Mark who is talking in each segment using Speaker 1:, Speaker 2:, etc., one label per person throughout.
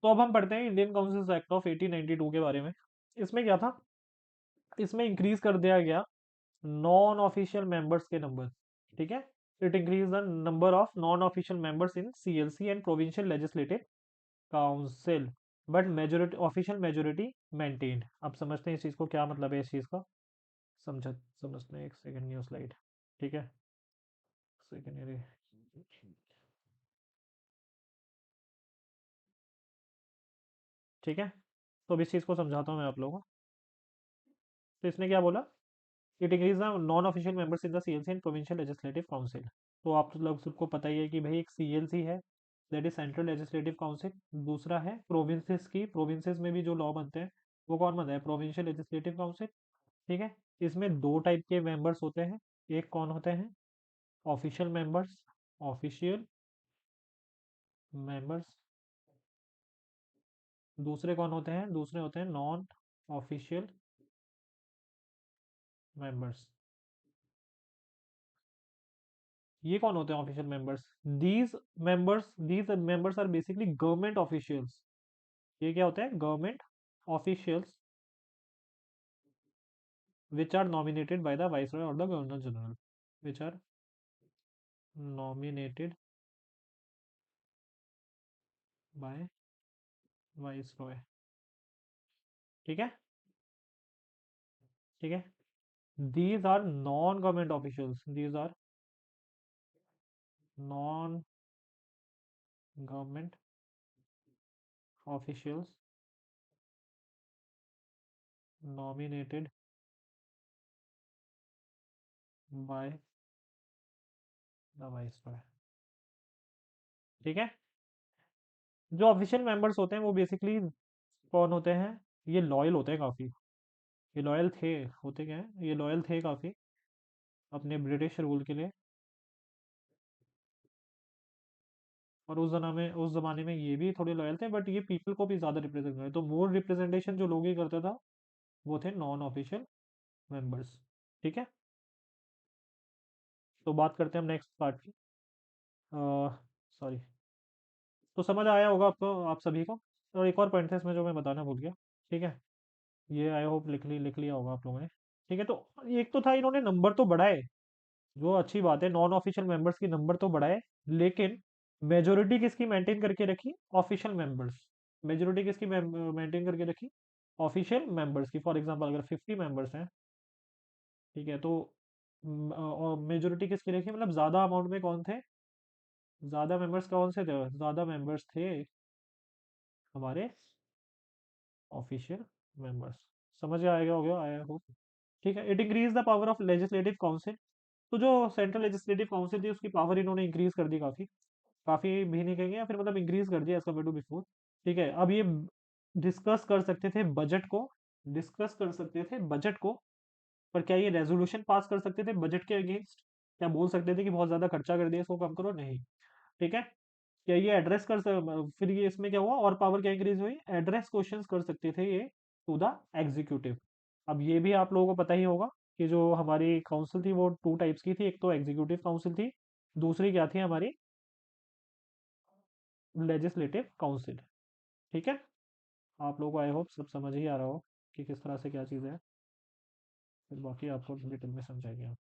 Speaker 1: तो अब हम पढ़ते हैं इंडियन काउंसिल एक्ट ऑफ 1892 के बारे में। इसमें क्या था, इसमें इंक्रीज कर दिया गया नॉन ऑफिशियल मेंबर्स के नंबर। ठीक है, it increase the number of non official members in CLC and provincial legislative council, but majority official majority maintained. अब समझते हैं इस चीज को, क्या मतलब है इस चीज का, समझते हैं। एक सेकंड, न्यू स्लाइड। ठीक है, सेकंड। ठीक है, तो अब इस चीज को समझाता हूँ मैं आप लोगों को। तो इसने क्या बोला, it increase the non official members in the CLC and provincial legislative council. तो आप लोग सबको पता ही है कि भाई एक सीएलसी है, that is central legislative council. दूसरा है प्रोविंसेस की, प्रोविंसेस में भी जो लॉ बनते हैं वो कौन बनता है, प्रोविंशियल लेजिस्लेटिव काउंसिल। ठीक है, इसमें दो टाइप के मेंबर्स होते हैं। एक कौन होते हैं, ऑफिशियल मेंबर्स, ऑफिशियल मेंबर्स। दूसरे कौन होते हैं, दूसरे होते हैं नॉन ऑफिशियल मेंबर्स। ये कौन होते हैं official members, these members are basically government officials. ये क्या होते हैं, government officials which are nominated by the viceroy और the governor general, which are nominated by viceroy. ठीक है, ठीक है, these are non government officials, these are non government officials nominated by the viceroy. ठीक है, जो ऑफिशियल मेंबर्स होते हैं वो बेसिकली कौन होते हैं, ये लॉयल होते हैं काफ़ी। ये लॉयल थे, होते क्या है, ये लॉयल थे काफ़ी अपने ब्रिटिश रूल के लिए। और उस ज़माने में ये भी थोड़े लॉयल थे, बट ये पीपल को भी ज़्यादा रिप्रेजेंट करते, तो मोर रिप्रेजेंटेशन जो लोग ही करता था वो थे नॉन ऑफिशियल मेंबर्स। ठीक है, तो बात करते हैं हम नेक्स्ट पार्ट की। सॉरी, तो समझ आया होगा आपको, आप सभी को। और एक और पॉइंट था इसमें जो मैं बताना भूल गया। ठीक है, ये आई होप लिख लिया होगा आप लोगों ने। ठीक है, तो एक तो था इन्होंने नंबर तो बढ़ाए, जो अच्छी बात है, नॉन ऑफिशियल मेंबर्स की नंबर तो बढ़ाए, लेकिन मेजोरिटी किसकी मेंटेन करके रखी, ऑफिशियल मेंबर्स। मेजोरिटी किसकी मेंटेन करके रखी, ऑफिशियल मेंबर्स की। फॉर एग्जांपल अगर 50 मेंबर्स हैं, ठीक है, तो और मेजोरिटी किसकी रखी, मतलब ज़्यादा अमाउंट में कौन थे, ज़्यादा मेंबर्स कौन से थे, ज़्यादा मेंबर्स थे हमारे ऑफिशियल मेंबर्स। समझ आएगा, हो गया आया हो। ठीक है, it increase the power of legislative council. तो जो सेंट्रल लेजिस्लेटिव काउंसिल थी उसकी पावर इन्होंने इंक्रीज कर दी काफ़ी, काफ़ी भी नहीं कहेंगे, या फिर मतलब इंक्रीज कर दिया एज कम्पेयर टू बिफोर। ठीक है, अब ये डिस्कस कर सकते थे बजट को, डिस्कस कर सकते थे बजट को, पर क्या ये रेजोल्यूशन पास कर सकते थे बजट के अगेंस्ट, क्या बोल सकते थे कि बहुत ज़्यादा खर्चा कर दिया इसको कम करो, नहीं। ठीक है, क्या ये एड्रेस फिर ये इसमें क्या हुआ, और पावर क्या इंक्रीज हुई, एड्रेस क्वेश्चंस कर सकते थे ये टू द एग्जीक्यूटिव। अब ये भी आप लोगों को पता ही होगा कि जो हमारी काउंसिल थी वो टू टाइप्स की थी, एक तो एग्जीक्यूटिव काउंसिल थी, दूसरी क्या थी हमारी, लेजिस्लेटिव काउंसिल। ठीक है, आप लोगों को आई होप सब समझ ही आ रहा हो कि किस तरह से क्या चीज़ है, फिर बाकी आपको डिटेल में समझाएंगे हम।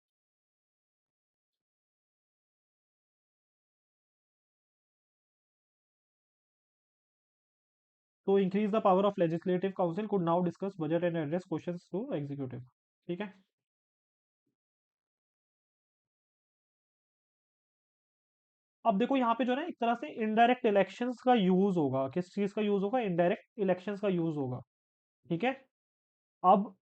Speaker 1: तो increase the power of legislative council could now discuss budget and address questions to executive. ठीक है, अब देखो यहाँ पे जो है ना, एक तरह से इनडायरेक्ट इलेक्शंस का यूज होगा, किस चीज का यूज होगा, इनडायरेक्ट इलेक्शंस का यूज होगा। ठीक है, अब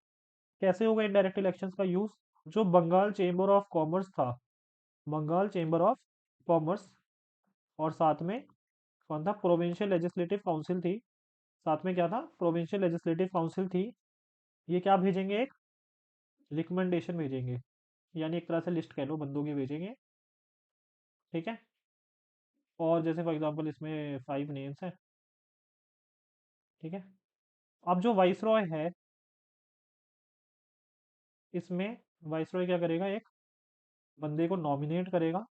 Speaker 1: कैसे होगा इनडायरेक्ट इलेक्शंस का यूज, जो बंगाल चेंबर ऑफ कॉमर्स था, बंगाल चेंबर ऑफ कॉमर्स, और साथ में कौन था, प्रोविंशियल लेजिस्लेटिव काउंसिल थी, साथ में क्या था, प्रोविंशियल लेजिस्लेटिव काउंसिल थी। ये क्या भेजेंगे, एक रिकमेंडेशन भेजेंगे, यानी एक तरह से लिस्ट कह लो बंदों की भेजेंगे। ठीक है, और जैसे फॉर एग्जांपल इसमें 5 नेम्स हैं। ठीक है, अब जो वाइसरॉय है, इसमें वाइसरॉय क्या करेगा, एक बंदे को नॉमिनेट करेगा,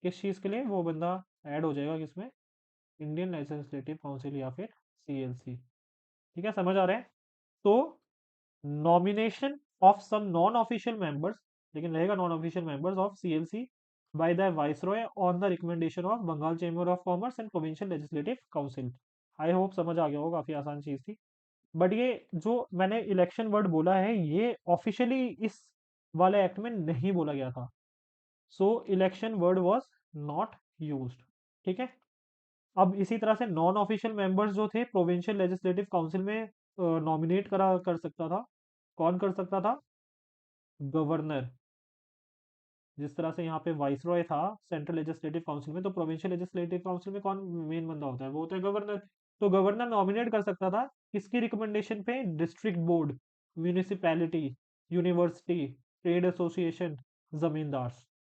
Speaker 1: किस चीज़ के लिए, वो बंदा ऐड हो जाएगा किसमें, इंडियन लेजिस्लेटिव काउंसिल या फिर सीएलसी। ठीक है, समझ आ रहा है? तो nomination of some non official members, लेकिन रहेगा non official members of CLC by the viceroy on the recommendation of Bengal chamber of commerce and provincial legislative council. I hope समझ आ गया होगा, काफी आसान चीज थी। बट ये जो मैंने इलेक्शन वर्ड बोला है, ये ऑफिशियली इस वाले एक्ट में नहीं बोला गया था। So election word was not used. ठीक है। अब इसी तरह से नॉन ऑफिशियल मेंबर्स जो थे प्रोविंशियल लेजिस्लेटिव काउंसिल में नॉमिनेट करा कर सकता था। कौन कर सकता था? गवर्नर। जिस तरह से यहाँ पे वाइसरॉय था सेंट्रल लेजिस्लेटिव काउंसिल में, तो प्रोविंशियल लेजिस्लेटिव काउंसिल में कौन मेन बंदा होता है? वो होता है गवर्नर। तो गवर्नर नॉमिनेट कर सकता था किसकी रिकमेंडेशन पे? District board, municipality, university, trade association, zamindar.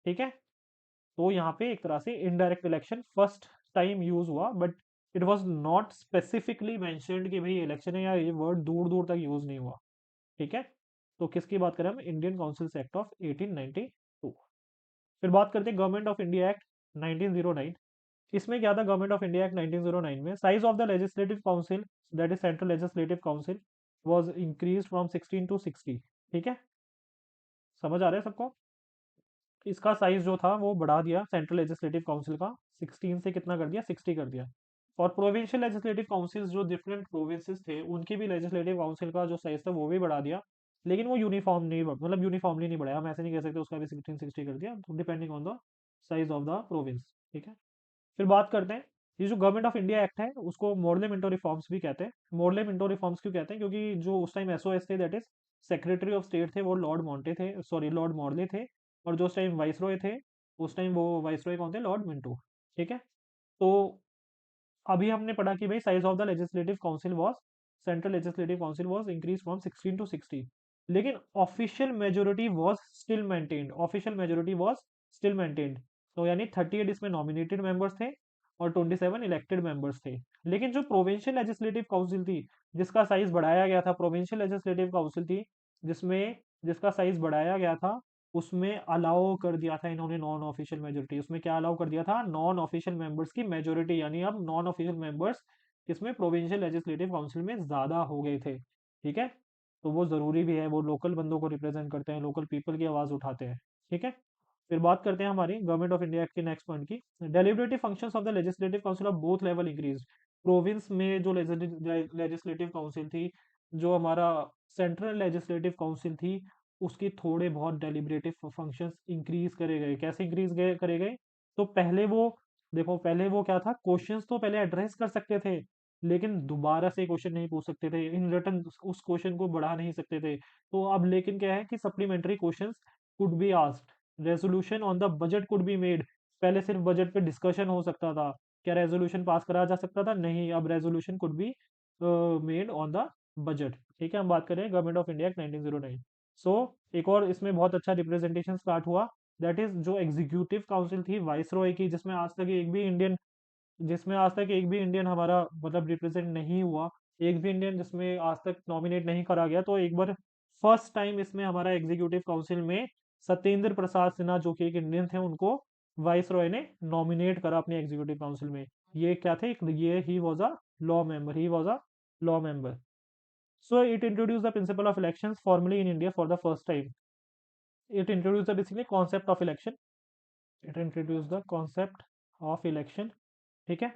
Speaker 1: ठीक है। तो यहाँ पे एक तरह से indirect election first time use हुआ, but it was not specifically mentioned कि भाई इलेक्शन है, या ये वर्ड दूर दूर तक यूज नहीं हुआ। ठीक है। तो किसकी बात करें हम? Indian councils act of 1892। फिर बात करते हैं गवर्नमेंट ऑफ इंडिया एक्ट 1909। इसमें क्या था? गवर्नमेंट ऑफ इंडिया एक्ट 1909 में size of the legislative council, that is central legislative council, was increase from 16 to 60। ठीक है, समझ आ रहा है सबको? इसका साइज जो था वो बढ़ा दिया सेंट्रल लेजिस्लेटिव काउंसिल का, 16 से कितना कर दिया? 60 कर दिया। और प्रोविंशियल लेजिस्लेटिव काउंसिल्स जो डिफरेंट प्रोविंसेस थे, उनकी भी लेजिस्लेटिव काउंसिल का जो साइज था वो भी बढ़ा दिया। लेकिन वो यूनिफॉर्म नहीं, मतलब यूनिफॉर्मली नहीं बढ़ाया। हम ऐसे नहीं कह सकते उसका भी 1660 कर दिया, तो depending on the size of the province. ठीक है। फिर बात करते हैं, ये जो गवर्नमेंट ऑफ इंडिया एक्ट है उसको मोडले मिंटो रिफॉर्म्स भी कहते हैं। मोडले मिंटो रिफॉर्म्स क्यों कहते हैं? क्योंकि जो उस टाइम एसओएस थे, that is secretary of state थे, वो लॉर्ड मॉन्टे थे, सॉरी लॉर्ड मॉर्ले थे। और जो उस टाइम वाइसरॉय थे, उस टाइम वो वाइसरॉय कौन थे? Lord Minto. ठीक है। तो अभी हमने पढ़ा कि भाई size of the legislative council was, central legislative council was increase from 16 to 60। लेकिन official majority was still maintained, official majority was still maintained. तो यानी 38 इसमें नॉमिनेटेड मेंबर्स थे और 27 इलेक्टेड मेंबर्स थे। लेकिन जो प्रोविंशियल लेजिस्लेटिव काउंसिल थी, जिसका साइज बढ़ाया गया था, प्रोविंशियल लेजिस्लेटिव काउंसिल थी जिसमें, जिसका साइज बढ़ाया गया था, उसमें अलाउ कर दिया था इन्होंने नॉन ऑफिशियल मेजोरिटी। उसमें क्या अलाउ कर दिया था? नॉन ऑफिशियल मेंबर्स की मेजोरिटी, यानी अब नॉन ऑफिशियल मेंबर्स इसमें प्रोविंशियल लेजिस्लेटिव काउंसिल में ज्यादा हो गए थे। ठीक है। तो वो जरूरी भी है, वो लोकल बंदों को रिप्रेजेंट करते हैं, लोकल पीपल की आवाज उठाते हैं। ठीक है। फिर बात करते हैं हमारी गवर्नमेंट ऑफ इंडिया के नेक्स्ट पॉइंट की। Deliberative functions of the legislative council of both level increase. Province में जो लेजिस्लेटिव काउंसिल थी, जो हमारा सेंट्रल लेजिस्लेटिव काउंसिल थी, उसके थोड़े बहुत डेलिबरेटिव फंक्शंस इंक्रीज करे गए। कैसे इंक्रीज करे गए? तो पहले वो, देखो पहले वो क्या था, क्वेश्चंस तो पहले एड्रेस कर सकते थे, लेकिन दोबारा से क्वेश्चन नहीं पूछ सकते थे इन रिटर्न, उस क्वेश्चन को बढ़ा नहीं सकते थे। तो अब लेकिन क्या है कि supplementary questions could be asked, resolution on the budget could be made. पहले सिर्फ बजट पे डिस्कशन हो सकता था, क्या रेजोल्यूशन पास करा जा सकता था? नहीं, अब resolution could be made on the budget. ठीक है, हम बात करें गवर्नमेंट ऑफ इंडिया 1909। सो एक और इसमें बहुत अच्छा रिप्रेजेंटेशन स्टार्ट हुआ, दैट इज जो एग्जीक्यूटिव काउंसिल थी वाइसरॉय की, जिसमें आज तक एक भी इंडियन हमारा मतलब रिप्रेजेंट नहीं हुआ, एक भी इंडियन जिसमें आज तक नॉमिनेट नहीं करा गया। तो एक बार फर्स्ट टाइम इसमें हमारा एग्जीक्यूटिव काउंसिल में सत्येंद्र प्रसाद सिन्हा, जो कि एक इंडियन थे, उनको वाइस रॉय ने नॉमिनेट करा अपने एग्जीक्यूटिव काउंसिल में। ये क्या थे? ये he was a law member, he was a law member. So it introduced the principle of elections formally in India for the first time. It introduced the basically concept of election. It introduced the concept of election. ठीक है,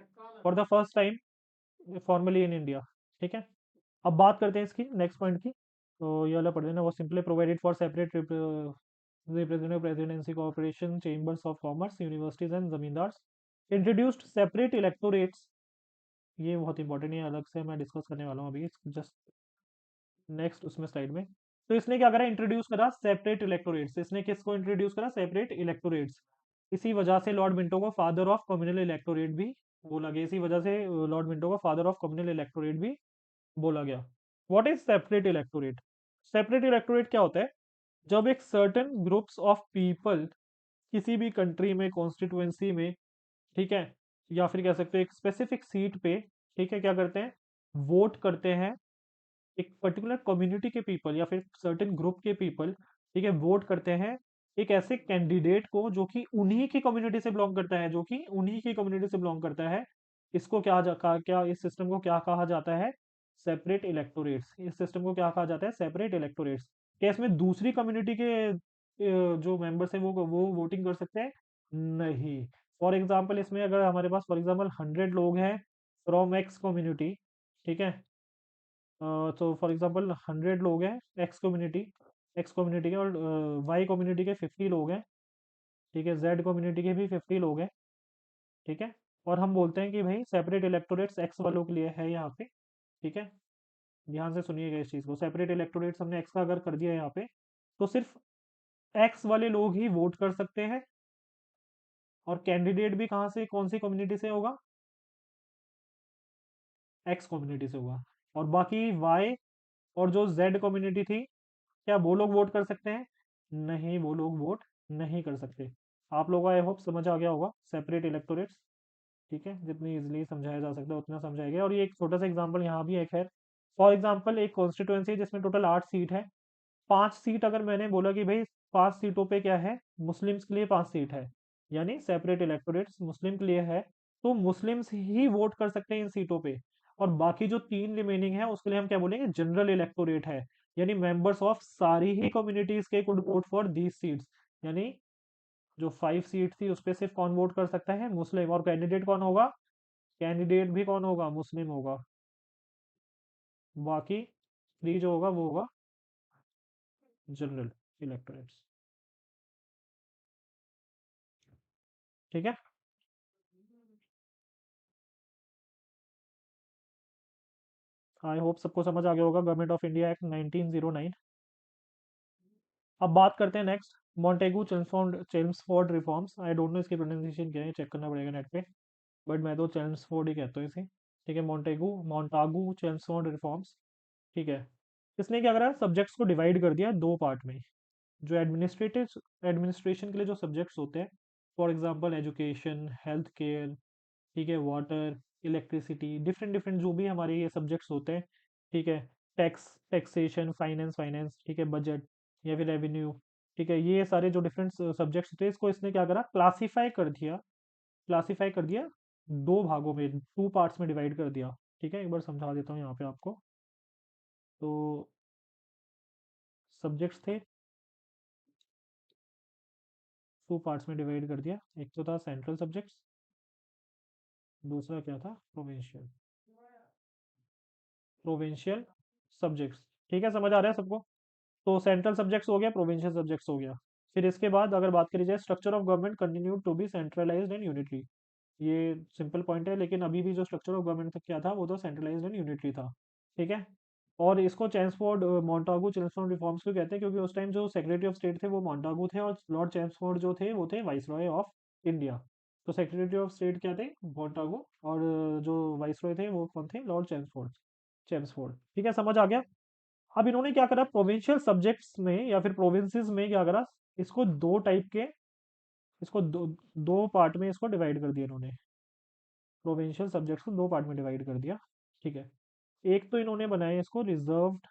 Speaker 1: for the first time formally in India. ठीक है। अब बात करते हैं इसकी next point की। तो ये वाला पढ़ लेना, वो simply provided for separate representative presidency corporation chambers of commerce universities and zamindars, introduced separate electorates. ये बहुत इंपॉर्टेंट है, अलग से मैं डिस्कस करने वाला हूँ अभी, जस्ट नेक्स्ट उसमें स्लाइड में। तो इसने क्या करा? इंट्रोड्यूस करा सेपरेट इलेक्टोरेट्स। इसने किसको इंट्रोड्यूस करा? Separate electorates. इसी वजह से लॉर्ड मिंटो को फादर ऑफ कम्युनल इलेक्टोरेट भी बोला गया। इसी वजह से लॉर्ड मिंटो को फादर ऑफ कम्युनल इलेक्टोरेट भी बोला गया। What is separate electorate? Separate electorate क्या होता है? जब एक सर्टेन ग्रुप्स ऑफ पीपल किसी भी कंट्री में, कॉन्स्टिट्युएंसी में, ठीक है, या फिर कह सकते हैं एक स्पेसिफिक सीट पे, ठीक है, क्या करते हैं? वोट करते हैं। एक पर्टिकुलर कम्युनिटी के पीपल या फिर सर्टेन ग्रुप के पीपल, ठीक है, वोट करते हैं एक ऐसे कैंडिडेट को जो कि उन्हीं की कम्युनिटी से बिलोंग करता है, जो कि उन्हीं की कम्युनिटी से बिलोंग करता है। इसको क्या इस सिस्टम को क्या कहा जाता है? Separate electorates. इस सिस्टम को क्या कहा जाता है? Separate electorates. क्या इसमें दूसरी कम्युनिटी के जो मेंबर्स हैं वो वोटिंग कर सकते हैं? नहीं। फॉर एग्जांपल इसमें अगर हमारे पास फॉर एग्जांपल 100 लोग हैं फ्रॉम एक्स कम्युनिटी, ठीक है, तो फॉर एग्जांपल 100 लोग हैं एक्स कम्युनिटी के, और वाई कम्युनिटी के 50 लोग हैं, ठीक है, जेड कम्युनिटी के भी 50 लोग हैं, ठीक है, और हम बोलते हैं कि भाई सेपरेट इलेक्टोरेट्स एक्स वालों के लिए है यहाँ पे, ठीक है। ध्यान से सुनिएगा इस चीज़ को, सेपरेट इलेक्टोरेट्स हमने एक्स का अगर कर दिया यहाँ पे, तो सिर्फ एक्स वाले लोग ही वोट कर सकते हैं, और कैंडिडेट भी कहाँ से, कौन सी कम्युनिटी से होगा? एक्स कम्युनिटी से होगा। और बाकी वाई और जो जेड कम्युनिटी थी, क्या वो लोग वोट कर सकते हैं? नहीं, वो लोग वोट नहीं कर सकते। आप लोगों को आई होप समझ आ गया होगा सेपरेट इलेक्टोरेट्स, ठीक है, जितनी इजीली समझाया जा सकता है उतना समझाया गया। और ये एक छोटा सा एग्जांपल यहाँ भी एक है। फॉर एग्जांपल एक कॉन्स्टिट्यूएंसी जिसमें टोटल 8 सीट है, 5 सीट अगर मैंने बोला कि भाई 5 सीटों पे क्या है, मुस्लिम्स के लिए 5 सीट है, यानी सेपरेट इलेक्टोरेट्स मुस्लिम के लिए है, तो मुस्लिम्स ही वोट कर सकते हैं इन सीटों पे। और बाकी जो 3 रिमेनिंग है उसके लिए हम क्या बोलेंगे? जनरल इलेक्टोरेट है, यानी मेंबर्स ऑफ सारी ही कम्युनिटीज के could vote for these seats. यानी जो 5 सीट थी उस पे सिर्फ कौन वोट कर सकता है? मुस्लिम। और कैंडिडेट कौन होगा? कैंडिडेट भी कौन होगा? मुस्लिम होगा। बाकी 3 जो होगा वो होगा जनरल इलेक्टोरेट्स, ठीक है। आई होप सबको समझ आ गया होगा गवर्नमेंट ऑफ इंडिया एक्ट 1909। अब बात करते हैं next, Montagu Chelmsford reforms. I don't know इसकी प्रोनाउंसिएशन क्या है, चेक करना पड़ेगा नेट पे, बट मैं तो चेम्सफोर्ड ही कहता हूँ इसे, ठीक है। मॉन्टागू चेम्सफोर्ड रिफॉर्म्स, ठीक है। इसने क्या करा? सब्जेक्ट्स को डिवाइड कर दिया 2 पार्ट में। जो एडमिनिस्ट्रेशन के लिए जो सब्जेक्ट्स होते हैं, for example education, health care, ठीक है, वाटर, इलेक्ट्रिसिटी, डिफरेंट डिफरेंट जो भी हमारे ये सब्जेक्ट्स होते हैं, ठीक है, टैक्सेशन, फाइनेंस, ठीक है, बजट या फिर रेवेन्यू, ठीक है, ये सारे जो डिफरेंट सब्जेक्ट्स होते हैं, इसको इसने क्या करा? क्लासीफाई कर दिया 2 भागों में, 2 पार्ट्स में डिवाइड कर दिया, ठीक है। एक बार समझा देता हूँ यहाँ पे आपको। तो सब्जेक्ट्स थे, 2 पार्ट्स में डिवाइड कर दिया। एक तो था सेंट्रल सब्जेक्ट्स, दूसरा क्या था? प्रोविंशियल प्रोविंशियल सब्जेक्ट्स, ठीक है, समझ आ रहा है सबको? तो सेंट्रल सब्जेक्ट्स हो गया, प्रोविंशियल सब्जेक्ट्स हो गया। फिर इसके बाद अगर बात करी जाए, structure of government continue to be centralised and unitary. ये सिंपल पॉइंट है, लेकिन अभी भी जो स्ट्रक्चर ऑफ गवर्नमेंट क्या था, वो तो सेंट्रलाइज्ड एंड यूनिटरी था, ठीक है। और इसको चेम्सफोर्ड रिफॉर्म्स क्यों कहते हैं? क्योंकि उस टाइम जो सेक्रेटरी ऑफ स्टेट थे वो मॉन्टागू थे, और लॉर्ड चेम्सफोर्ड जो थे वो थे वाइसरॉय ऑफ इंडिया। तो सेक्रेटरी ऑफ स्टेट क्या थे? मॉन्टागू। और जो वाइसरॉय थे वो कौन थे? लॉर्ड चेम्सफोर्ड, ठीक है, समझ आ गया। अब इन्होंने क्या करा? प्रोविंशियल सब्जेक्ट्स में या फिर प्रोविंसेस में क्या करा? इसको दो टाइप के, इसको दो पार्ट में इसको डिवाइड कर दिया इन्होंने। प्रोविंशियल सब्जेक्ट्स को 2 पार्ट में डिवाइड कर दिया, ठीक है। एक तो इन्होंने बनाया इसको रिजर्व्ड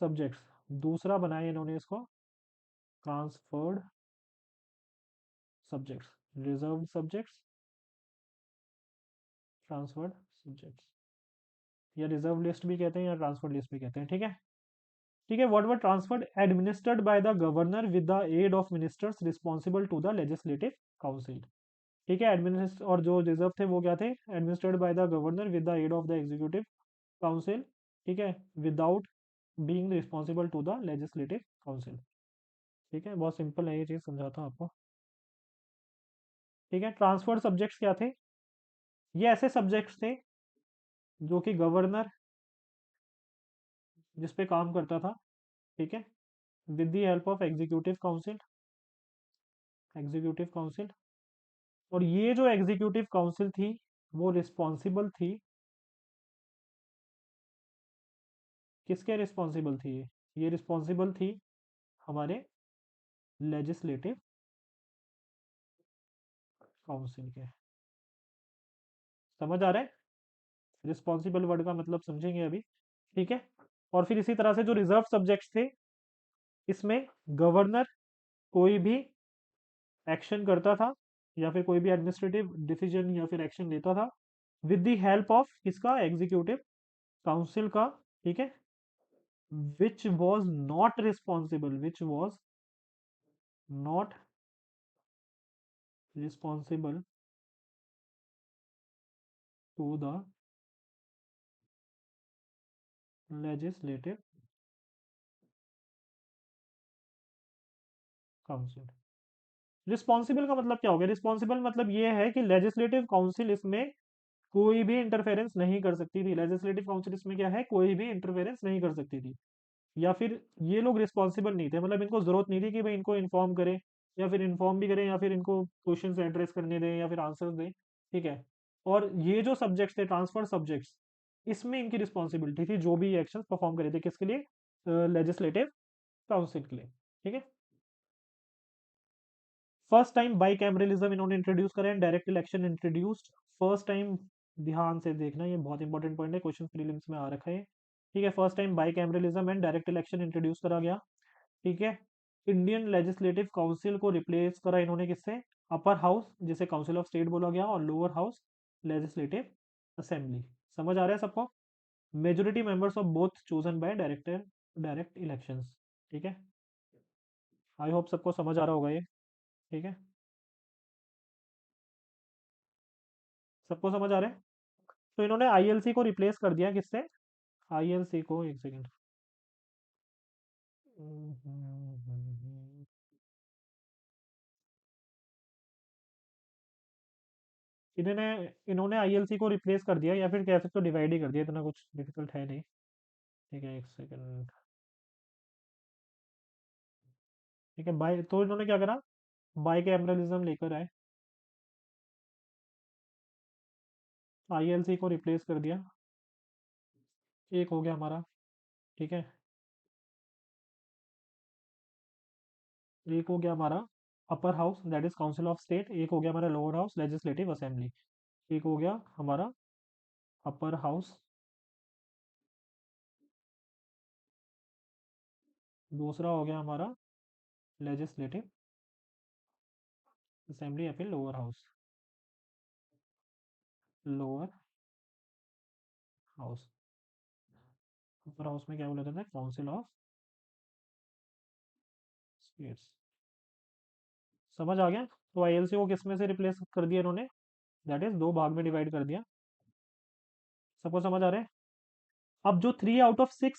Speaker 1: सब्जेक्ट्स, दूसरा बनाया इन्होंने इसको transferred subjects. Reserved subjects, transferred subjects, या रिजर्व लिस्ट भी कहते हैं या ट्रांसफर्ड लिस्ट भी कहते हैं, ठीक है। ठीक है, what were transferred administered by the governor with the aid of ministers responsible to the legislative council, ठीक है। एडमिनिस्ट और जो रिजर्व थे वो क्या थे? Administered by the governor with the aid of the executive council, ठीक है, without being responsible to the legislative council, ठीक है। बहुत सिंपल है ये चीज़, समझाता हूँ आपको, ठीक है। ट्रांसफर्ड सब्जेक्ट्स क्या थे? ये ऐसे सब्जेक्ट्स थे जो कि गवर्नर जिस पे काम करता था, ठीक है, with the help of executive council. और ये जो एग्जीक्यूटिव काउंसिल थी वो रिस्पॉन्सिबल थी, किसके रिस्पॉन्सिबल थी? ये रिस्पॉन्सिबल थी हमारे लेजिस्लेटिव काउंसिल के। समझ आ रहा है? रिस्पॉन्सिबल वर्ड का मतलब समझेंगे अभी, ठीक है। और फिर इसी तरह से जो रिजर्व सब्जेक्ट्स थे, इसमें गवर्नर कोई भी एक्शन करता था या फिर कोई भी एडमिनिस्ट्रेटिव डिसीजन या फिर एक्शन लेता था, विद द हेल्प ऑफ किसका, एग्जीक्यूटिव काउंसिल का, ठीक है, which was not responsible, which was not responsible to the legislative council. Responsible का मतलब क्या हो गया, रिस्पॉन्सिबल मतलब ये है कि लेजिस्लेटिव काउंसिल इसमें कोई भी इंटरफेरेंस नहीं कर सकती थी। लेजिस्लेटिव काउंसिल इसमें क्या है, कोई भी इंटरफेरेंस नहीं कर सकती थी। या फिर ये लोग रिस्पॉन्सिबल नहीं थे, मतलब इनको जरूरत नहीं थी कि भाई इनको इन्फॉर्म करें, या फिर इन्फॉर्म भी करें, या फिर इनको क्वेश्चंस एड्रेस करने दें, या फिर आंसर्स दें, ठीक है। और ये जो सब्जेक्ट्स थे, ट्रांसफर सब्जेक्ट्स, इसमें इनकी रिस्पॉन्सिबिलिटी थी जो भी एक्शन परफॉर्म करे थे, किसके लिए, लेजिस्लेटिव काउंसिल के लिए, ठीक है। फर्स्ट टाइम बाई कैमरलिज्म इन्होंने इंट्रोड्यूस करा, direct election introduced first time. ध्यान से देखना, ये बहुत इंपॉर्टेंट पॉइंट है, क्वेश्चन प्रीलिम्स में आ रखा है, ठीक है। First time by cameralism and direct election introduce करा गया, ठीक है। इंडियन लेजिस्लेटिव काउंसिल को रिप्लेस करा इन्होंने किससे, अपर हाउस जिसे काउंसिल ऑफ स्टेट बोला गया, और लोअर हाउस लेजिस्लेटिव असेंबली। समझ आ रहा है सबको। Majority members of both chosen by direct elections, ठीक है। आई होप सबको समझ आ रहा होगा ये, ठीक है। सबको समझ आ रहा है। तो इन्होंने आईएलसी को रिप्लेस कर दिया किससे, आईएलसी को, एक सेकेंड, इन्होंने इन्होंने आईएलसी को रिप्लेस कर दिया, या फिर कह सकते हो डिवाइड ही कर दिया, इतना कुछ डिफिकल्ट है नहीं, ठीक है। एक सेकेंड, ठीक है। बाय, तो इन्होंने क्या करा, बाई कैमरलिज्म लेकर आए, आईएलसी को रिप्लेस कर दिया, एक हो गया हमारा, ठीक है। एक हो गया हमारा upper house that is council of state, एक हो गया हमारा लोअर हाउस लेजिस्लेटिव असेंबली, एक हो गया हमारा अपर हाउस, दूसरा हो गया हमारा लेजिस्लेटिव असेंबली, या फिर lower house, lower house. Upper house में क्या बोला जाता है, काउंसिल ऑफ स्टेट्स। समझ आ गया। तो आईएलसी को किस में से रिप्लेस कर दिया इन्होंने, दैट इज दो भाग में डिवाइड कर दिया। सबको समझ आ रहा है। अब जो 3 आउट ऑफ 6